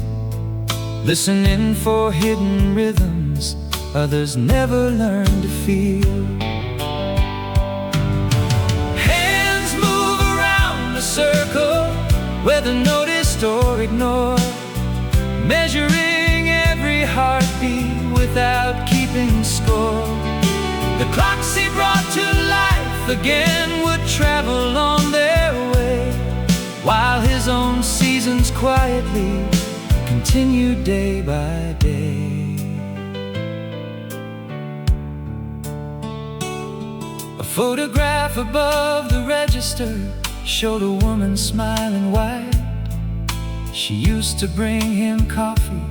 listening for hidden rhythms others never learned to feel. Hands move around the circle, whether noticed or ignored, measuring every heartbeat without keeping score. The clocks he brought to life again would travel on their way, while his own seasons quietly continued day by day. A photograph above the register showed a woman smiling wide. She used to bring him coffee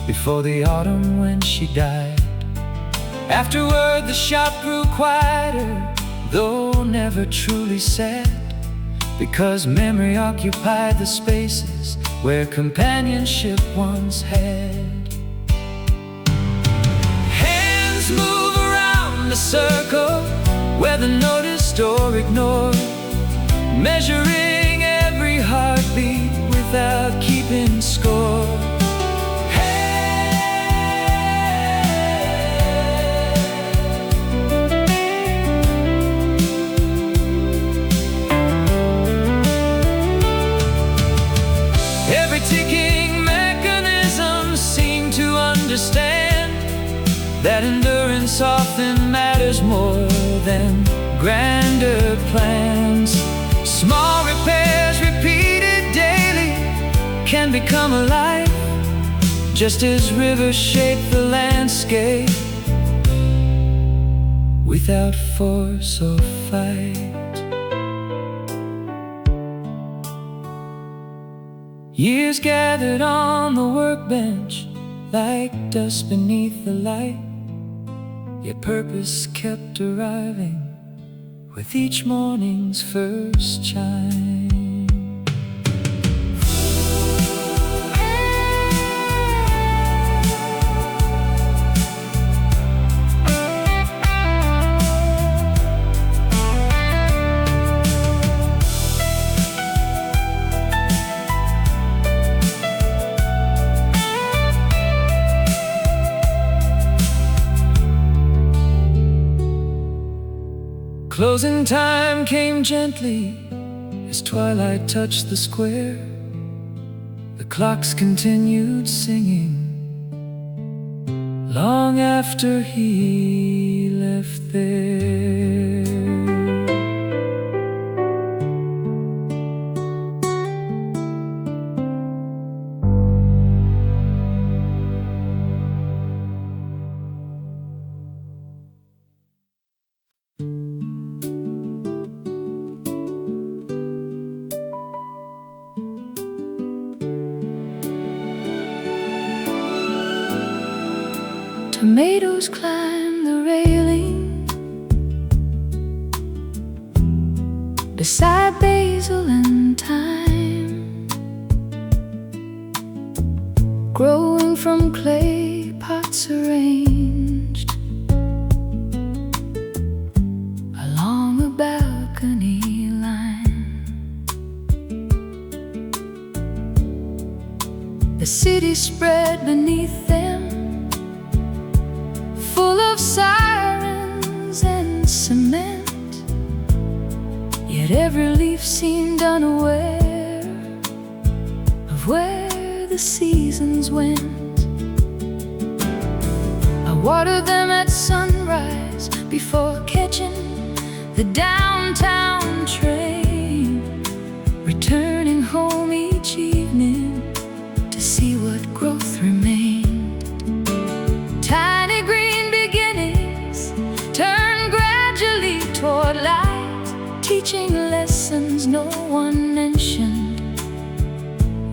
before the autumn when she died. Afterward the shop grew quieter, though never truly sad, because memory occupied the spaces where companionship once had. Hands move around the circle, whether noticed or ignored, measuring every heartbeat without keeping score. Every ticking mechanism seemed to understand that endurance often matters more than grander plans. Small repairs repeated daily can become a life, just as rivers shape the landscape without force or fight. Years gathered on the workbench like dust beneath the light, yet purpose kept arriving with each morning's first chime. Closing time came gently as twilight touched the square. The clocks continued singing long after he left there. Tomatoes climb the railing beside basil and thyme, growing from clay pots arranged along a balcony line. The city spread beneath them, full of sirens and cement, yet every leaf seemed unaware of where the seasons went. I watered them at sunrise before catching the downtown train, returning home each evening to see what growth remained. Tiny green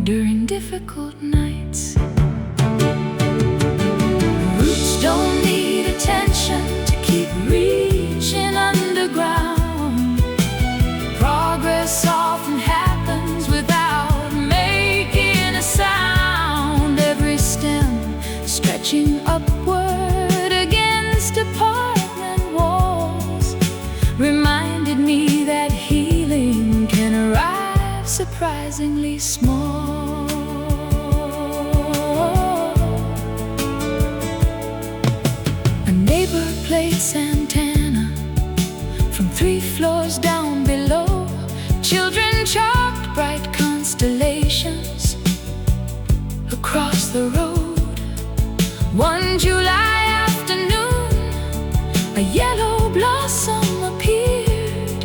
during difficult nights. Roots don't need attention to keep reaching underground. Progress often happens without making a sound. Every stem stretching upward against apartment walls reminded me that healing can arrive surprisingly small. A neighbor played Santana from 3 floors down below. Children chalked bright constellations across the road. One July afternoon, a yellow blossom appeared,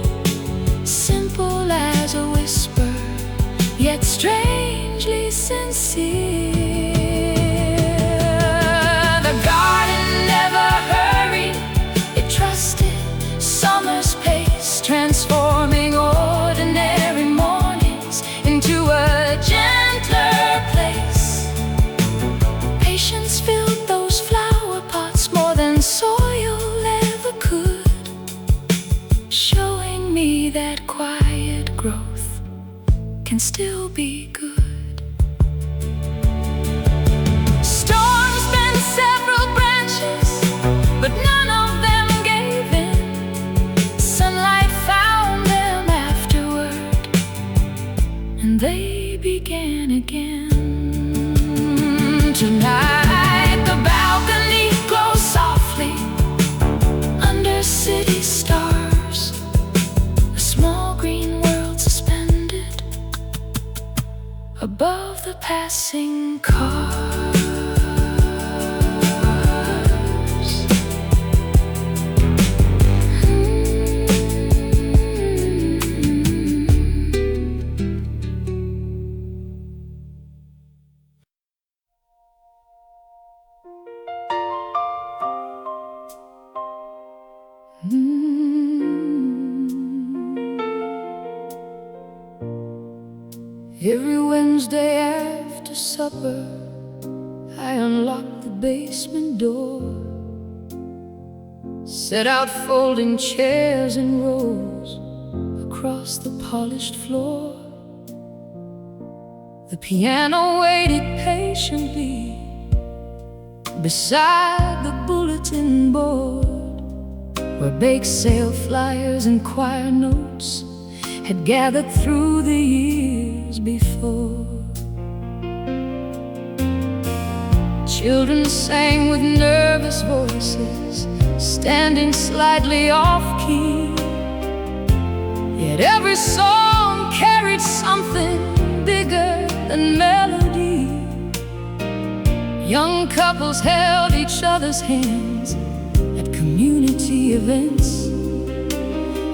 simple as a whisper, yet strangely sincere. The garden never hurried, it trusted summer's pace, transforming ordinary mornings into a gentler place. Patience filled those flower pots more than soil ever could, showing me that quiet growth can still be good. Storms bent several branches, but none of them gave in. Sunlight found them afterward, and they began again. Tonight the balcony glows softly under city stars, a small green world suspended above the passing cars. Every Wednesday after supper, I unlock the basement door, set out folding chairs in rows across the polished floor. The piano waited patiently beside the bulletin board, where bake sale flyers and choir notes had gathered through the years before. Children sang with nervous voices, standing slightly off-key, yet every song carried something bigger than melody. Young couples held each other's hands at community events,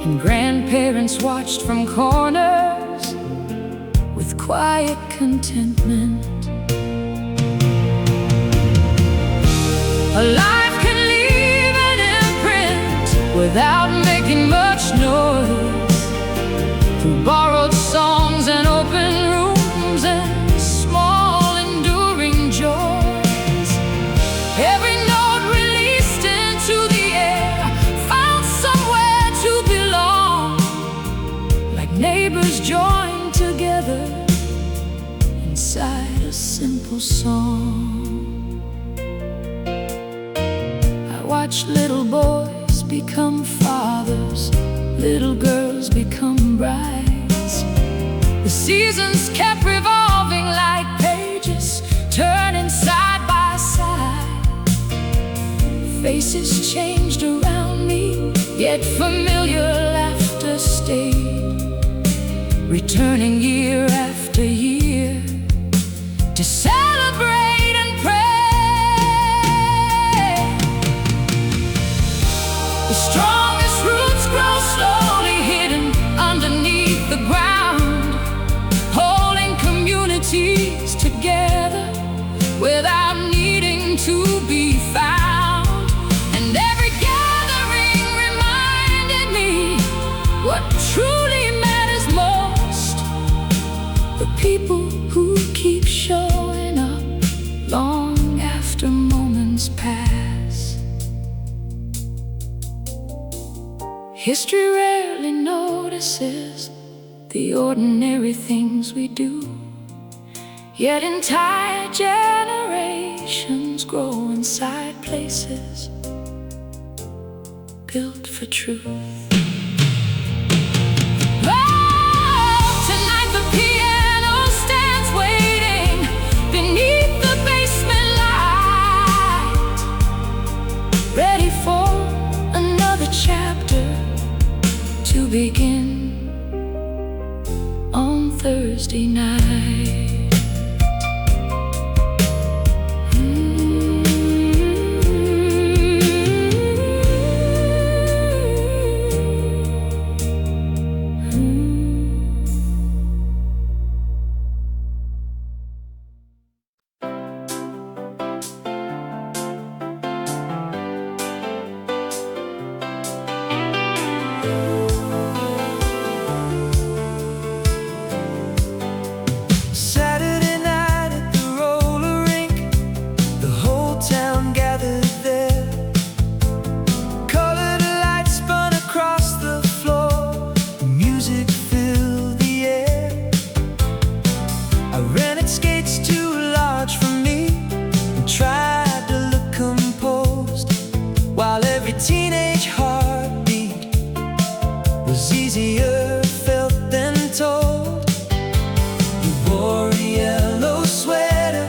and grandparents watched from corners with quiet contentment. A life can leave an imprint without making much noise, through borrowed songs and open rooms and small enduring joys. Every note released into the air found somewhere to belong, like neighbors joined together inside a simple song. I watch little boys become fathers, little girls become brides. The seasons kept revolving like pages turning side by side. Faces changed around me, yet familiar laughter stayed, returning year after year to celebrate and pray. The strongest roots grow slowly, hidden underneath the ground, holding communities together without needing to be found. And every gathering reminded me what truly matters most: the people who keep History rarely notices the ordinary things we do, yet entire generations grow inside places built for truth. Tonight the piano stands waiting beneath the basement light, ready for another chapter to begin on Thursday night. Teenage heartbeat was easier felt than told. You wore a yellow sweater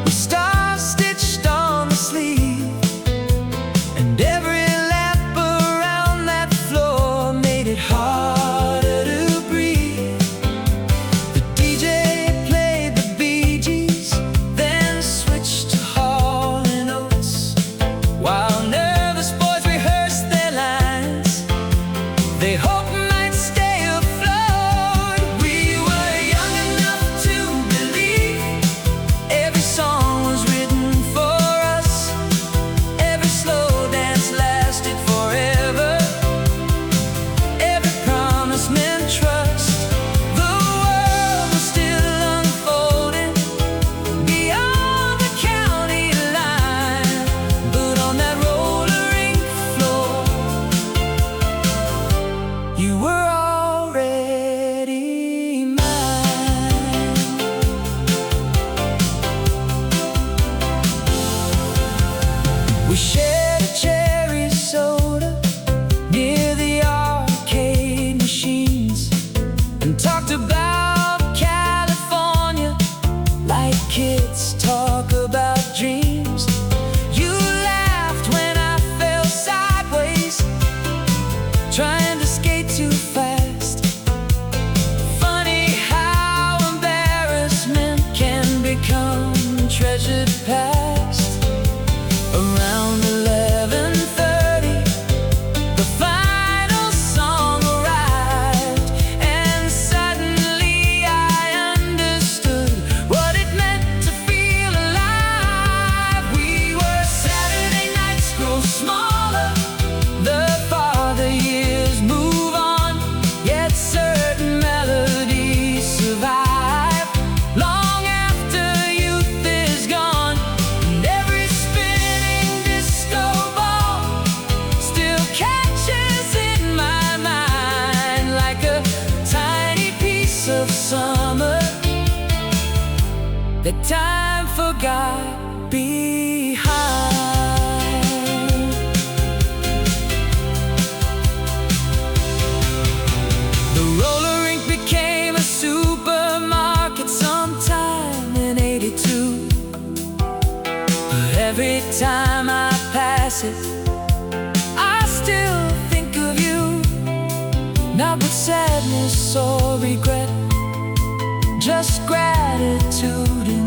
with stars stitched on the sleeve, and every lap around that floor made it harder to breathe. The DJ played the Bee Gees, then switched to Hall & Oates, while they hope might stay afloat. We were young enough to believe every song was written for us. Every slow dance lasted forever. Every promise meant trust. The world was still unfolding beyond the county line, but on that roller rink floor you were already mine. We shared a cherry soda near the arcade machines and talked about California like kids talk about dreams. You laughed when I fell sideways, trying to skate too fast. Funny how embarrassment can become treasured past. Around 11:30, the final song arrived, and suddenly I understood what it meant to feel alive. We were Saturday nights grow smaller the farther years move on, yet certain melodies survive long after youth is gone. And every spinning disco ball still catches in my mind like a tiny piece of summer that time forgot behind. The roller rink became a supermarket sometime in '82. But every time I pass it, I still think of you. Not with sadness or regret, just gratitude and